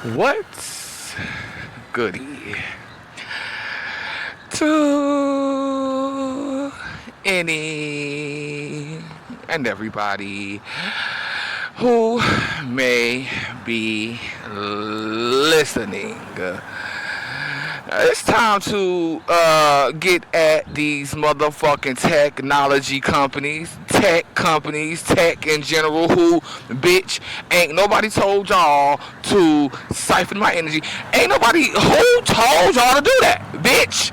What's goody to any and everybody who may be listening? It's time to get at these motherfucking tech companies, tech in general, who, bitch, ain't nobody told y'all to siphon my energy. Ain't nobody who told y'all to do that, bitch.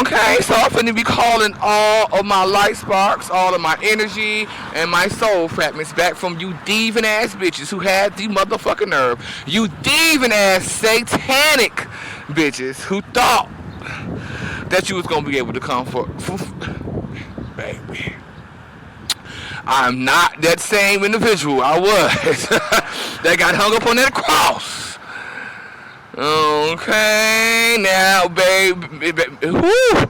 Okay, so I'm finna be calling all of my light sparks, all of my energy, and my soul fragments back from you thieving ass bitches who had the motherfucking nerve. You thieving ass satanic bitches who thought that you was gonna be able to come for baby. I'm not that same individual I was that got hung up on that cross. Okay, now, babe, whoo,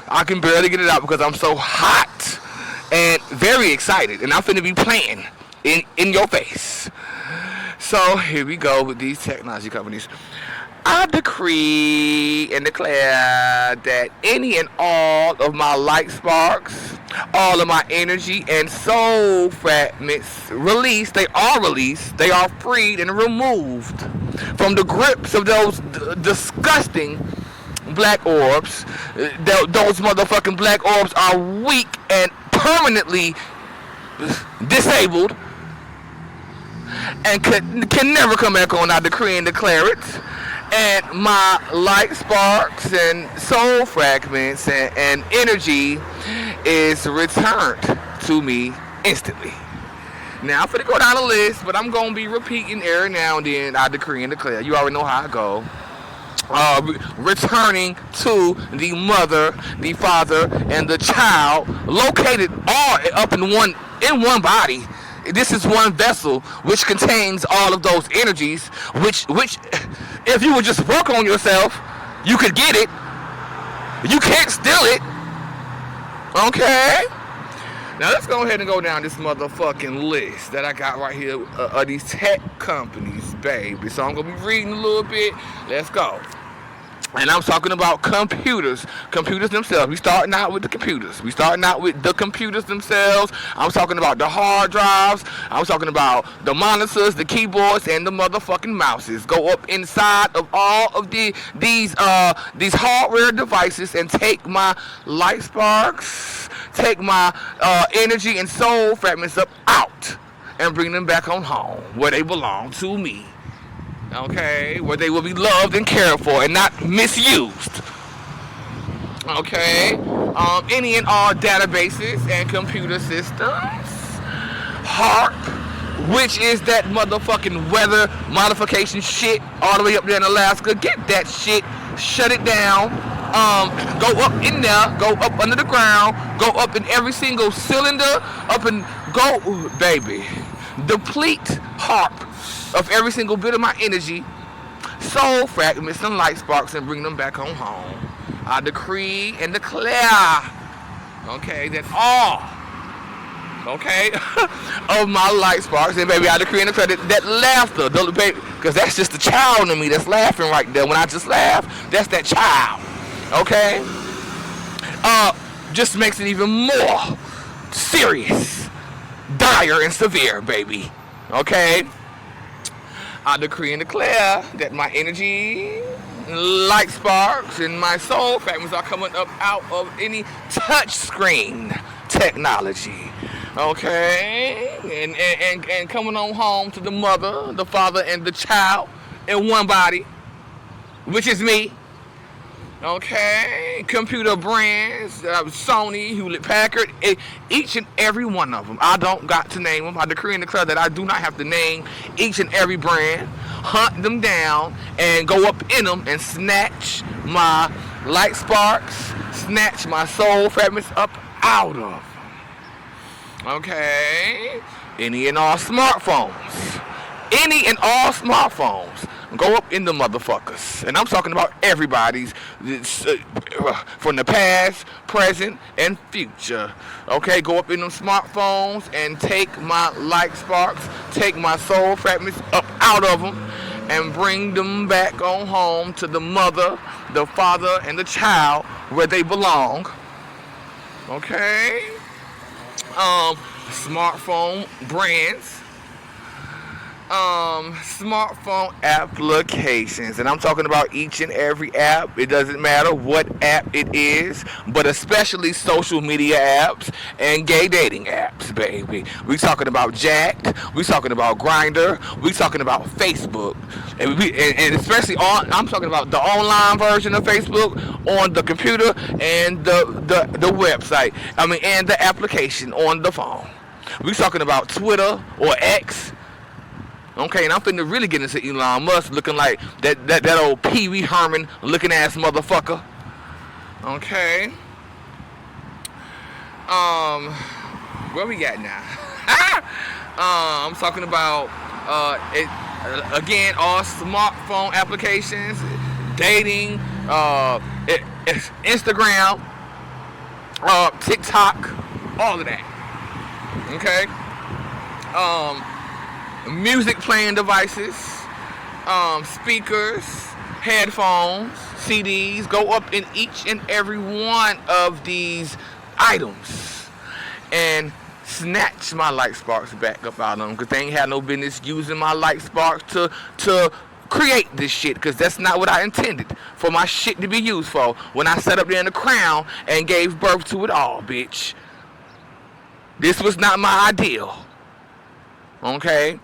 I can barely get it out because I'm so hot and very excited, and I'm finna be playing in your face. So here we go with these technology companies. I decree and declare that any and all of my light sparks, all of my energy and soul fragments released, they are freed and removed from the grips of those disgusting black orbs. Those motherfucking black orbs are weak and permanently disabled and can never come back on. I decree and declare it. And my light sparks and soul fragments and energy is returned to me instantly. Now I'm finna go down the list, but I'm gonna be repeating every now and then. I decree and declare. You already know how I go. Returning to the mother, the father, and the child, located all up in one body. This is one vessel which contains all of those energies, which if you would just work on yourself, you could get it. You can't steal it. Okay? Now let's go ahead and go down this motherfucking list that I got right here of these tech companies, baby. So I'm going to be reading a little bit. Let's go. And I'm talking about computers themselves. We starting out with the computers. Themselves. I'm talking about the hard drives. I'm talking about the monitors, the keyboards, and the motherfucking mouses. Go up inside of all of these hardware devices and take my light sparks, take my energy and soul fragments up out, and bring them back on home where they belong to me. Okay, where they will be loved and cared for and not misused. Okay, any and all databases and computer systems. HARP, which is that motherfucking weather modification shit all the way up there in Alaska. Get that shit, shut it down. Go up in there, go up under the ground, go up in every single cylinder, up and go, baby. Deplete HARP of every single bit of my energy, soul fragments, and light sparks, and bring them back on home. I decree and declare, okay, that all, okay, of my light sparks, and baby, I decree and declare that laughter, baby, because that's just the child in me that's laughing right there. When I just laugh, that's that child, okay? Just makes it even more serious, dire, and severe, baby, okay? I decree and declare that my energy, light sparks, and my soul fragments are coming up out of any touch screen technology. Okay? And coming on home to the mother, the father, and the child in one body, which is me. Okay, computer brands, Sony, Hewlett Packard, each and every one of them. I don't got to name them. I decree and declare that I do not have to name each and every brand, hunt them down, and go up in them and snatch my light sparks, snatch my soul fragments up out of them. Okay, any and all smartphones, Go up in the motherfuckers. And I'm talking about everybody's, from the past, present, and future. Okay, go up in them smartphones and take my light sparks, take my soul fragments up out of them, and bring them back on home to the mother, the father, and the child where they belong. Okay? Smartphone brands, smartphone applications, and I'm talking about each and every app. It doesn't matter what app it is, but especially social media apps and gay dating apps, baby. We talking about Jacked, we talking about Grindr, we talking about Facebook, and especially I'm talking about the online version of Facebook on the computer and the website. I mean, and the application on the phone. We talking about Twitter or X. Okay, and I'm finna really get into Elon Musk looking like that old Pee Wee Herman looking ass motherfucker. Okay. Where we at now? I'm talking about again, all smartphone applications, dating, Instagram, TikTok, all of that. Okay. Music playing devices, speakers, headphones, CDs. Go up in each and every one of these items and snatch my light sparks back up out of them, because they ain't had no business using my light sparks to create this shit, because that's not what I intended for my shit to be used for when I sat up there in the crown and gave birth to it all, bitch. This was not my ideal. Okay.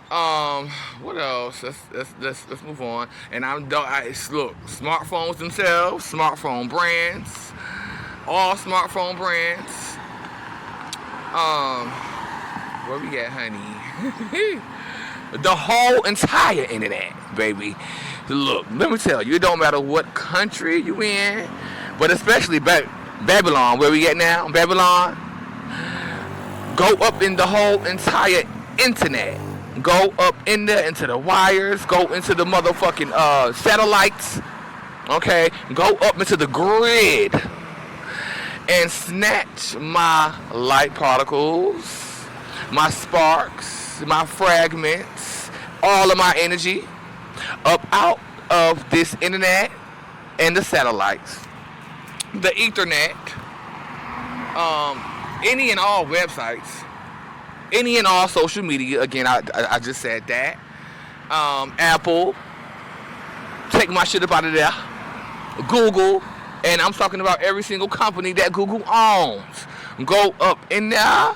What else? Let's move on. And look, smartphones themselves, smartphone brands, all smartphone brands. Where we at, honey? The whole entire internet, baby. Look, let me tell you, it don't matter what country you in, but especially Babylon, where we at now, Babylon. Go up in the whole entire internet. Go up in there into the wires. Go into the motherfucking satellites. Okay? Go up into the grid and snatch my light particles, my sparks, my fragments, all of my energy up out of this internet and the satellites, the Ethernet, any and all websites, any and all social media. Again, I just said that. Apple, take my shit up out of there. Google, and I'm talking about every single company that Google owns. Go up in there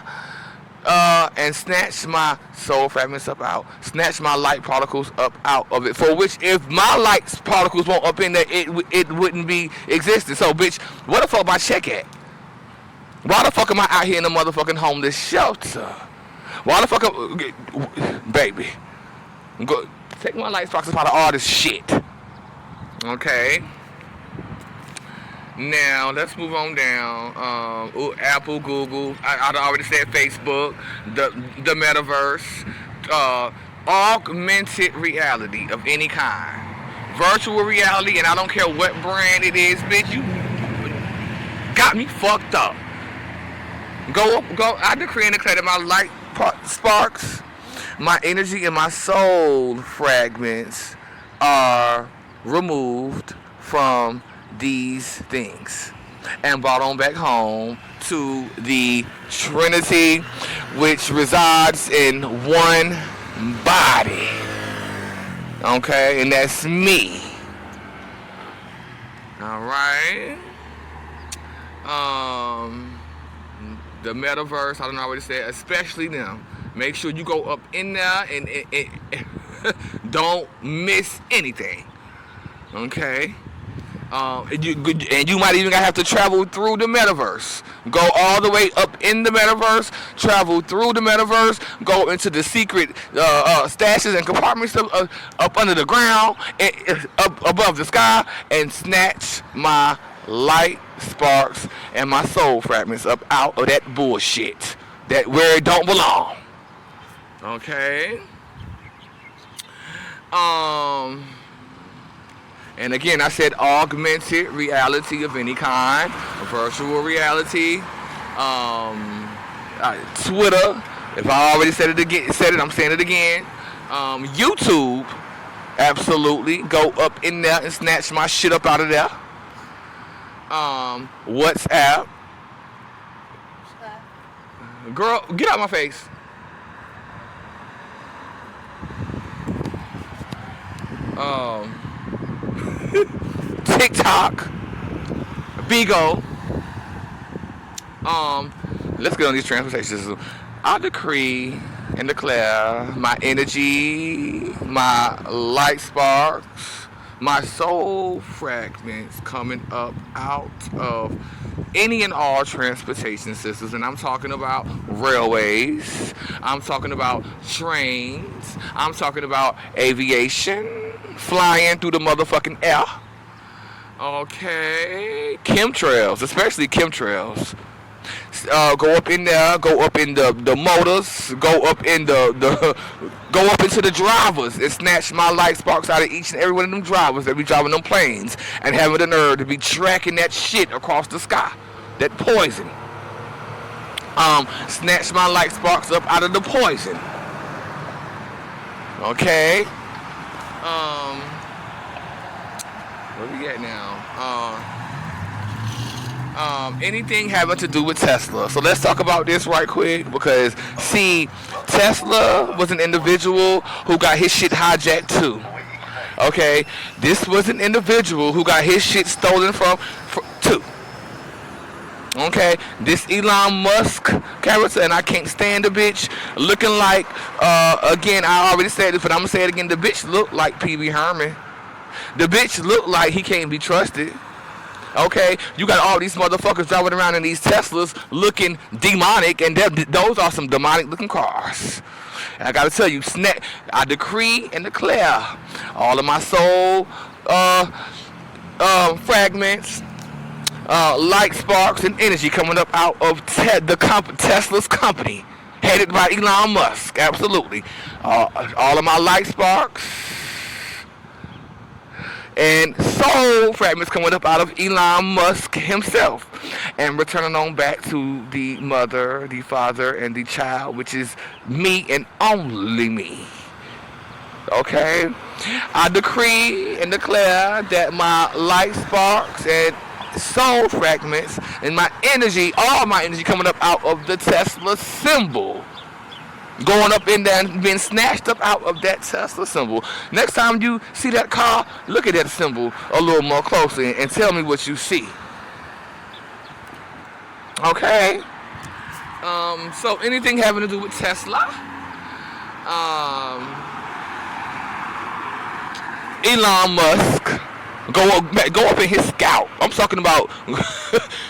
and snatch my soul fragments up out. Snatch my light particles up out of it. For which, if my light particles won't up in there, it wouldn't be existing. So, bitch, where the fuck my check at? Why the fuck am I out here in a motherfucking homeless shelter? Why the fuck baby, go take my light sparks up out of all this shit. Okay. Now let's move on down. Apple, Google. I already said Facebook, the metaverse, augmented reality of any kind, virtual reality, and I don't care what brand it is, bitch. You got me fucked up. Go. I decree and declare that my light sparks, my energy, and my soul fragments are removed from these things and brought on back home to the Trinity, which resides in one body. Okay, and that's me. All right. The metaverse, I don't know how to say it, especially them. Make sure you go up in there and don't miss anything. Okay? And you might even have to travel through the metaverse. Go all the way up in the metaverse, travel through the metaverse, go into the secret stashes and compartments up under the ground, up above the sky, and snatch my light sparks and my soul fragments up out of that bullshit, that where it don't belong. Okay. Um, and again, I said augmented reality of any kind, virtual reality, Twitter. If I already said it, I'm saying it again. YouTube, absolutely. Go up in there and snatch my shit up out of there. WhatsApp. Girl, get out my face. TikTok. Bigo. Let's get on these transportation systems. I decree and declare my energy, my light sparks, my soul fragments coming up out of any and all transportation systems. And I'm talking about railways, I'm talking about trains, I'm talking about aviation, flying through the motherfucking air. Okay, chemtrails, especially chemtrails. Go up in there, go up in the motors, go up in go up into the drivers and snatch my light sparks out of each and every one of them drivers that be driving them planes and having the nerve to be tracking that shit across the sky, that poison. Snatch my light sparks up out of the poison. Okay. Where we at now? Anything having to do with Tesla. So let's talk about this right quick because, see, Tesla was an individual who got his shit hijacked too. Okay? This was an individual who got his shit stolen from too. Okay? This Elon Musk character, and I can't stand the bitch, looking like, again, I already said this, but I'm going to say it again, the bitch looked like Pee-wee Herman. The bitch looked like he can't be trusted. Okay, you got all these motherfuckers driving around in these Teslas looking demonic, and those are some demonic looking cars. And I gotta tell you, I decree and declare all of my soul fragments, light sparks, and energy coming up out of Tesla's company, headed by Elon Musk. Absolutely, all of my light sparks and soul fragments coming up out of Elon Musk himself and returning on back to the mother, the father, and the child, which is me and only me. Okay? I decree and declare that my light sparks and soul fragments and my energy, all my energy coming up out of the Tesla symbol, going up in there and being snatched up out of that Tesla symbol. Next time you see that car, look at that symbol a little more closely and tell me what you see. Okay? So anything having to do with Tesla? Elon Musk. Go up in his scalp. I'm talking about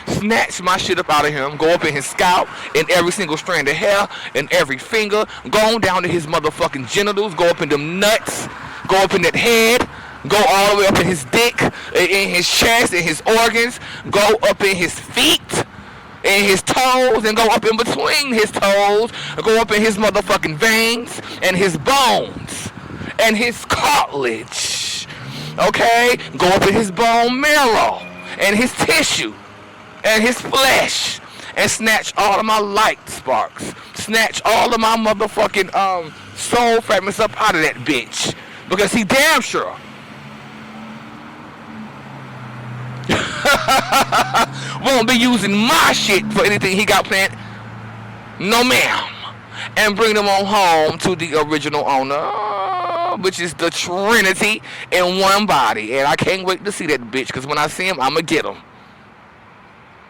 snatch my shit up out of him. Go up in his scalp, in every single strand of hair, in every finger. Go on down to his motherfucking genitals. Go up in them nuts. Go up in that head. Go all the way up in his dick, in his chest, in his organs. Go up in his feet, in his toes, and go up in between his toes. Go up in his motherfucking veins, and his bones, and his cartilage. Okay, go up in his bone marrow and his tissue and his flesh and snatch all of my light sparks. Snatch all of my motherfucking soul fragments up out of that bitch. Because he damn sure won't be using my shit for anything he got planned. No ma'am. And bring them on home to the original owner, which is the Trinity in one body. And I can't wait to see that bitch, because when I see him, I'm going to get him.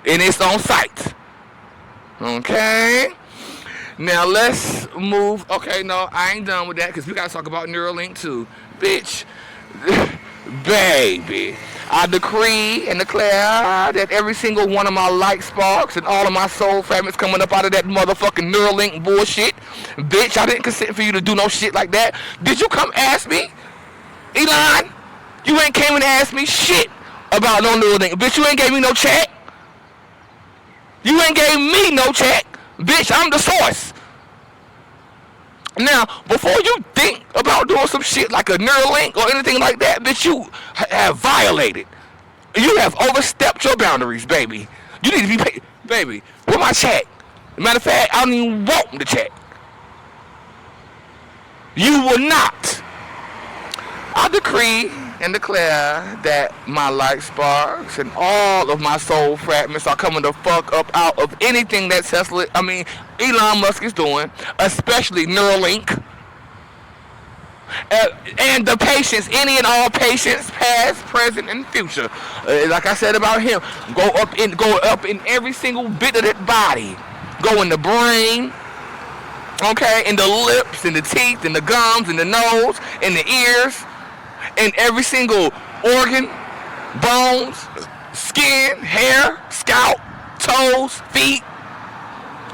And it's on sight. Okay? Now let's move. Okay, no, I ain't done with that, because we got to talk about Neuralink too. Bitch. Baby. I decree and declare that every single one of my light sparks and all of my soul fragments coming up out of that motherfucking Neuralink bullshit. Bitch, I didn't consent for you to do no shit like that. Did you come ask me? Elon, you ain't came and asked me shit about no Neuralink. Bitch, you ain't gave me no check. You ain't gave me no check. Bitch, I'm the source. Now, before you think about doing some shit like a Neuralink or anything like that, bitch, you have violated. You have overstepped your boundaries, baby. You need to be paid. Baby, where my check? Matter of fact, I don't even want the check. You will not. I decree and declare that my light sparks and all of my soul fragments are coming the fuck up out of anything that Elon Musk is doing, especially Neuralink. And the patients, any and all patients, past, present, and future. Like I said about him, go up in every single bit of that body. Go in the brain, okay, in the lips, in the teeth, in the gums, in the nose, in the ears, in every single organ, bones, skin, hair, scalp, toes, feet,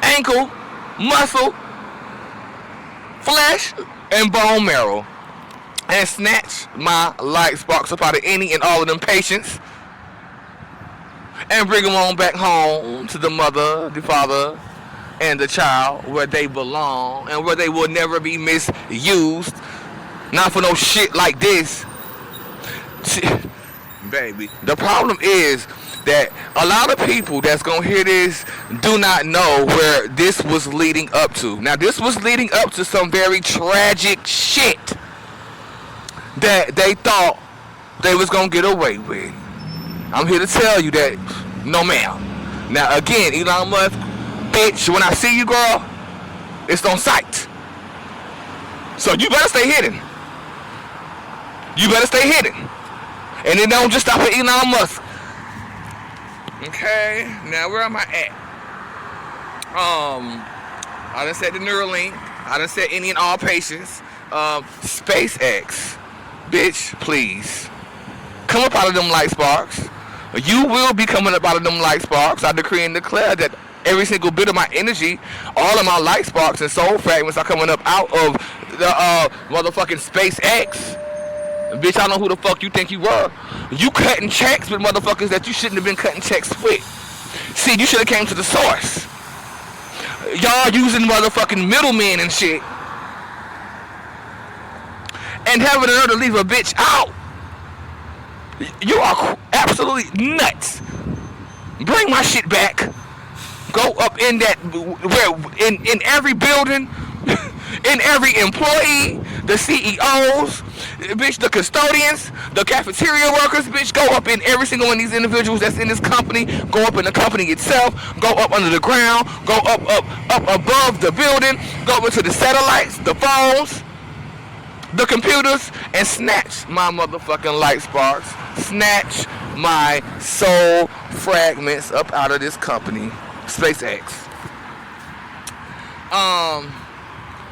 ankle, muscle, flesh, and bone marrow, and snatch my light sparks up out of any and all of them patients and bring them on back home to the mother, the father, and the child, where they belong and where they will never be misused. Not for no shit like this. Baby, the problem is that a lot of people that's gonna hear this do not know where this was leading up to. Now, this was leading up to some very tragic shit that they thought they was gonna get away with. I'm here to tell you that no, ma'am. Now, again, Elon Musk, bitch, when I see you, girl, it's on sight. So you better stay hidden. You better stay hidden. And it don't just stop at Elon Musk. Okay, now where am I at? I done said the Neuralink. I done said any and all patients. SpaceX. Bitch, please. Come up out of them light sparks. You will be coming up out of them light sparks. I decree and declare that every single bit of my energy, all of my light sparks and soul fragments are coming up out of the motherfucking SpaceX. Bitch, I don't know who the fuck you think you were. You cutting checks with motherfuckers that you shouldn't have been cutting checks with. See, you should have came to the source. Y'all using motherfucking middlemen and shit. And having the nerve to leave a bitch out. You are absolutely nuts. Bring my shit back. Go up in that, where in every building, in every employee, the CEOs, bitch, the custodians, the cafeteria workers, bitch, go up in every single one of these individuals that's in this company, go up in the company itself, go up under the ground, go up above the building, go up into the satellites, the phones, the computers, and snatch my motherfucking light sparks, snatch my soul fragments up out of this company, SpaceX.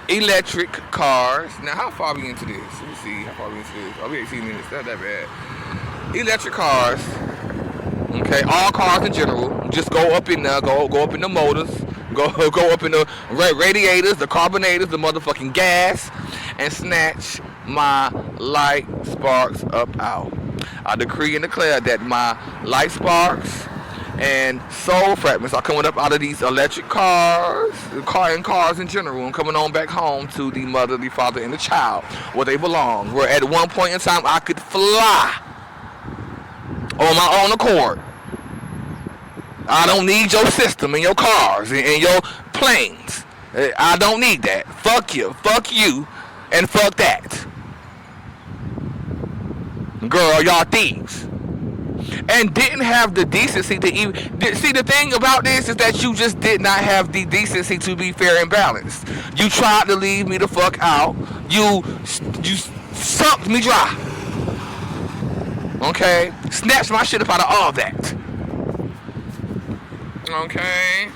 Electric cars. Now, how far are we into this? Let me see. How far are we into this? Oh, we 18 minutes. Not that bad. Electric cars. Okay, all cars in general. Just go up in there. Go up in the motors. Go up in the radiators, the carbonators, the motherfucking gas, and snatch my light sparks up out. I decree and declare that my light sparks and soul fragments are coming up out of these electric cars, and cars in general, and coming on back home to the mother, the father, and the child, where they belong. Where at one point in time I could fly on my own accord. I don't need your system and your cars and your planes. I don't need that. Fuck you, and fuck that. Girl, y'all thieves. And didn't have the decency to even... See, the thing about this is that you just did not have the decency to be fair and balanced. You tried to leave me the fuck out. You sucked me dry. Okay? Snatched my shit up out of all that. Okay?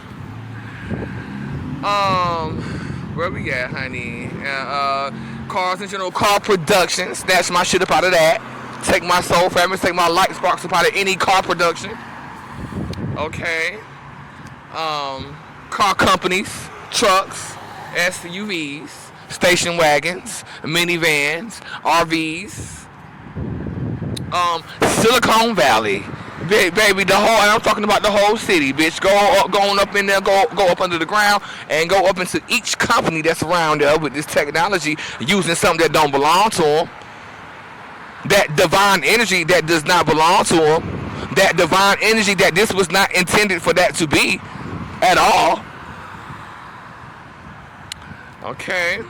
Where we at, honey? Cars in general, car production. Snatched my shit up out of that. Take my soul fragments, take my light sparks up out of any car production. Okay. Car companies, trucks, SUVs, station wagons, minivans, RVs, Silicon Valley, Baby, the whole, and I'm talking about the whole city, bitch. Go on up in there, go up under the ground, and go up into each company that's around there with this technology, using something that don't belong to them. That divine energy that does not belong to them. That divine energy that this was not intended for that to be at all. Okay.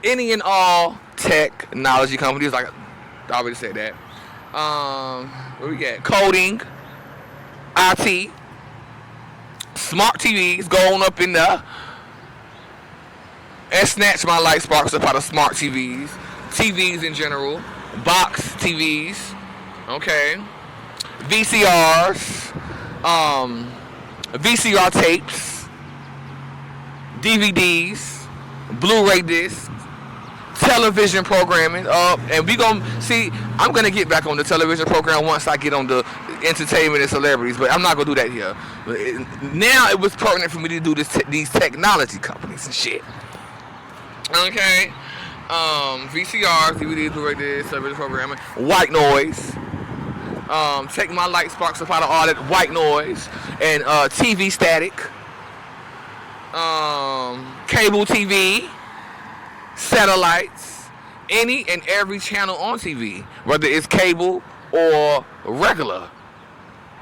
Any and all technology companies, like I already said that. What we got? Coding, IT, smart TVs, going up in there and snatch my light sparks up out of smart TVs, TVs in general, box TVs, okay, VCRs, VCR tapes, DVDs, Blu-ray discs, television programming, and we gonna see. I'm gonna get back on the television program once I get on the entertainment and celebrities, but I'm not gonna do that here. Now it was pertinent for me to do these technology companies and shit. Okay, VCRs, DVDs, Blu-ray discs, television programming, white noise. Take my light sparks up out of all that white noise and TV static, cable TV, satellites, any and every channel on TV, whether it's cable or regular.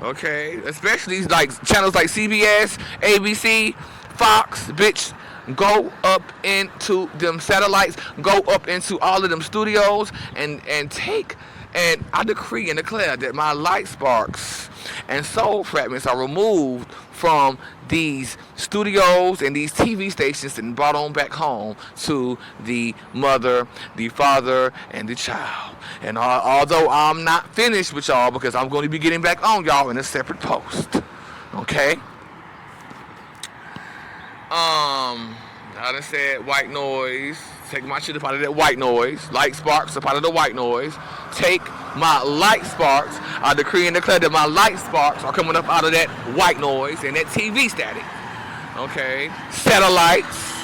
Okay, especially like channels like CBS, ABC, Fox, bitch. Go up into them satellites, go up into all of them studios, and take. And I decree and declare that my light sparks and soul fragments are removed from these studios and these TV stations and brought on back home to the mother, the father, and the child. And although I'm not finished with y'all, because I'm going to be getting back on y'all in a separate post. Okay? I done said white noise. Take my shit up out of that white noise. Light sparks up out of the white noise. Take my light sparks. I decree and declare that my light sparks are coming up out of that white noise and that TV static. Okay. Satellites.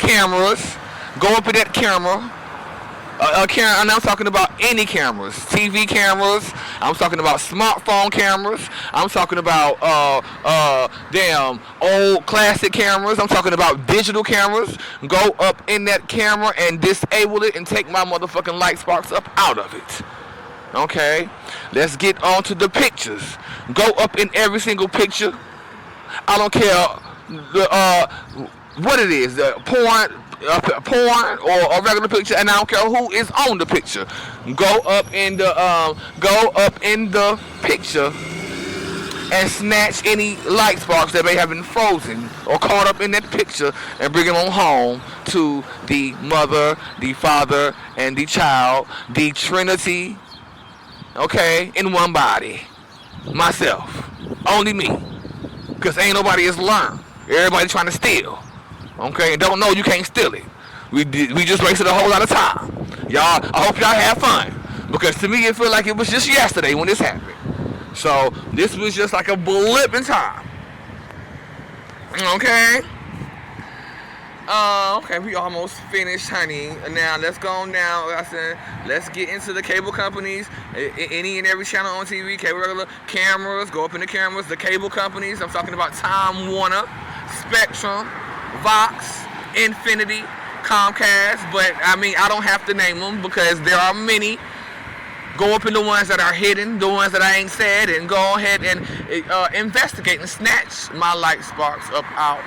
Cameras. Go up in that camera. And I'm talking about any cameras, TV cameras. I'm talking about smartphone cameras. I'm talking about damn old classic cameras. I'm talking about digital cameras. Go up in that camera and disable it and take my motherfucking light sparks up out of it. Okay, let's get on to the pictures. Go up in every single picture. I don't care what it is, porn or a regular picture, and I don't care who is on the picture. Go up in the picture and snatch any light sparks that may have been frozen or caught up in that picture and bring them on home to the mother, the father, and the child, the Trinity. Okay, in one body. Myself, only me, because ain't nobody has learned. Everybody trying to steal. Okay, and don't know you can't steal it. We just wasted a whole lot of time. Y'all, I hope y'all have fun. Because to me it felt like it was just yesterday when this happened. So this was just like a blip in time. Okay. Okay, we almost finished, honey. Now let's go now. Like I said, let's get into the cable companies. Any and every channel on TV, cable regular cameras. Go up in the cameras. The cable companies. I'm talking about Time Warner, Spectrum, Vox, Infinity, Comcast, but I mean I don't have to name them because there are many. Go up in the ones that are hidden, the ones that I ain't said, and go ahead and investigate and snatch my light sparks up out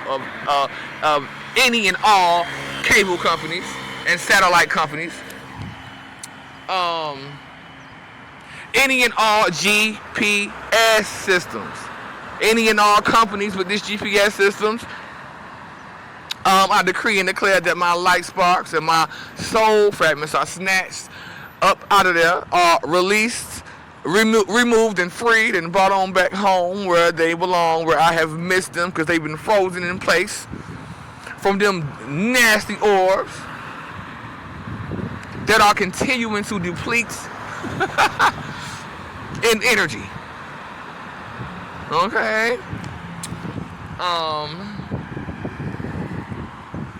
of any and all cable companies and satellite companies. Any and all GPS systems. Any and all companies with these GPS systems. I decree and declare that my light sparks and my soul fragments are snatched up out of there, are released, removed and freed and brought on back home where they belong, where I have missed them because they've been frozen in place from them nasty orbs that are continuing to deplete in energy. Okay.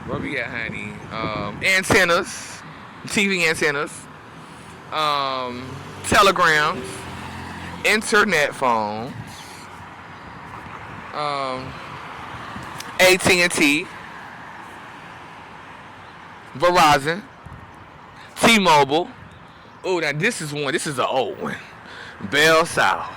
Where we at, honey? Antennas, TV antennas, telegrams, internet phones, AT&T, Verizon, T-Mobile. Oh, now this is one. This is an old one. Bell South.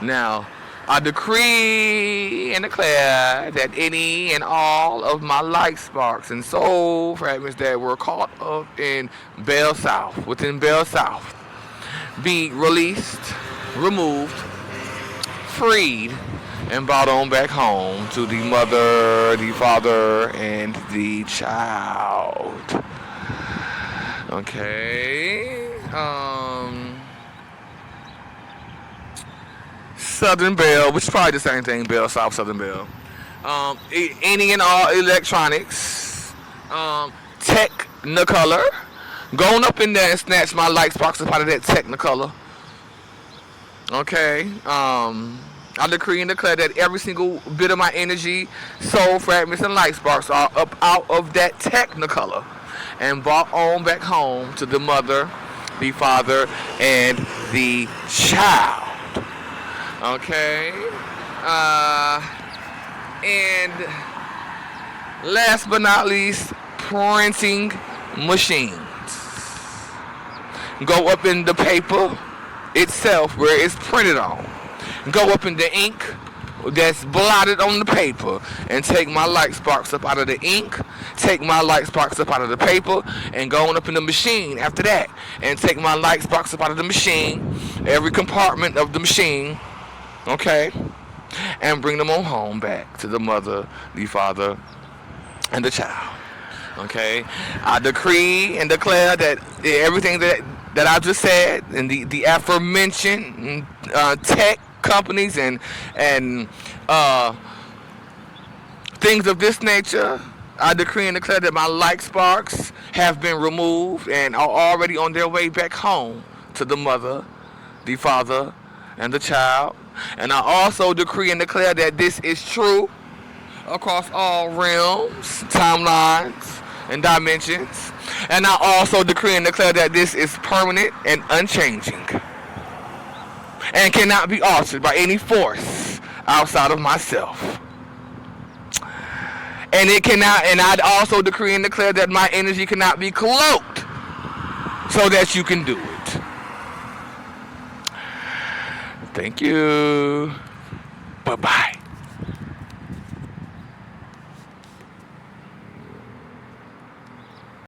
Now, I decree and declare that any and all of my light sparks and soul fragments that were caught up in Bell South, within Bell South, be released, removed, freed, and brought on back home to the mother, the father, and the child. Okay. Southern Bell, which is probably the same thing, Bell South, Southern Bell. Any and all electronics, Technicolor. Going up in there and snatch my light sparks up out of that Technicolor. Okay. I decree and declare that every single bit of my energy, soul fragments, and light sparks are up out of that Technicolor and brought on back home to the mother, the father, and the child. Okay. And last but not least, printing machines. Go up in the paper itself where it's printed on. Go up in the ink that's blotted on the paper and take my light sparks up out of the ink, take my light sparks up out of the paper, and go on up in the machine after that and take my light sparks up out of the machine, every compartment of the machine, okay, and bring them on home back to the mother, the father, and the child. Okay, I decree and declare that everything that I just said and the aforementioned tech companies and things of this nature, I decree and declare that my light sparks have been removed and are already on their way back home to the mother, the father, and the child. And I also decree and declare that this is true across all realms, timelines, and dimensions. And I also decree and declare that this is permanent and unchanging and cannot be altered by any force outside of myself. And it cannot, and I also decree and declare that my energy cannot be cloaked so that you can do it. Thank you. Bye-bye.